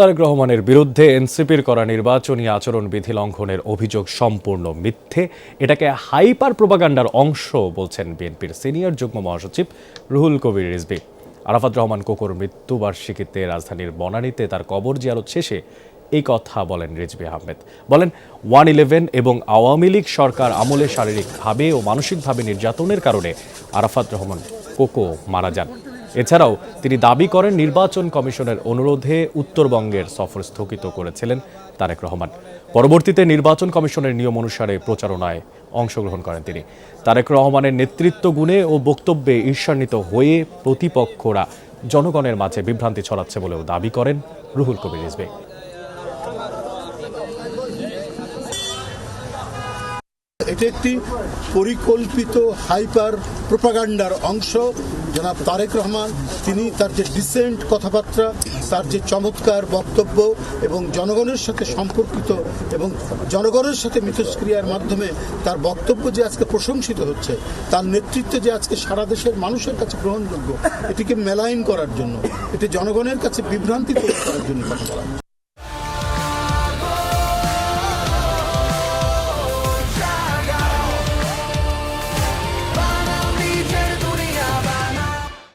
তারেক রহমানের বিরুদ্ধে এনসিপির করা নির্বাচনী আচরণবিধি লঙ্ঘনের অভিযোগ সম্পূর্ণ মিথ্যে। এটাকে হাইপার প্রোপাগান্ডার অংশ বলছেন বিএনপির সিনিয়র যুগ্ম মহাসচিব রুহুল কবির রিজভী। আরাফাত রহমান কোকোর মৃত্যুবার্ষিকীতে রাজধানীর বনানীতে তার কবর জিয়ারত শেষে এই কথা বলেন রিজভী আহমেদ। বলেন 111 এবং আওয়ামী লীগ সরকার আমলে শারীরিকভাবে ও মানসিকভাবে নির্যাতনের কারণে আরাফাত রহমান কোকো মারা যান। এছাড়াও তিনি দাবি করেন নির্বাচন কমিশনের অনুরোধে উত্তরবঙ্গের সফর স্থগিত করেছিলেন তারেক রহমান। পরবর্তীতে নির্বাচন কমিশনের নিয়ম অনুসারে প্রচারণায় অংশগ্রহণ করেন তিনি। তারেক রহমানের নেতৃত্ব গুণে ও বক্তব্যে ঈর্ষান্বিত হয়ে প্রতিপক্ষরা জনগণের মাঝে বিভ্রান্তি ছড়াচ্ছে বলেও দাবি করেন রুহুল কবির রিজভী। এটা একটি পরিকল্পিত হাইপার প্রোপাগান্ডার অংশ। জনাব তারেক রহমান তিনি তার যে ডিসেন্ট কথাবার্তা, তার যে চমৎকার বক্তব্য এবং জনগণের সাথে সম্পর্কিত এবং জনগণের সাথে মিথস্ক্রিয়ার মাধ্যমে তার বক্তব্য যে আজকে প্রশংসিত হচ্ছে, তার নেতৃত্বে যে আজকে সারা দেশের মানুষের কাছে গ্রহণযোগ্য, এটিকে মেলাইন করার জন্য, এটি জনগণের কাছে বিভ্রান্তি তৈরি করার জন্য কথা বলা।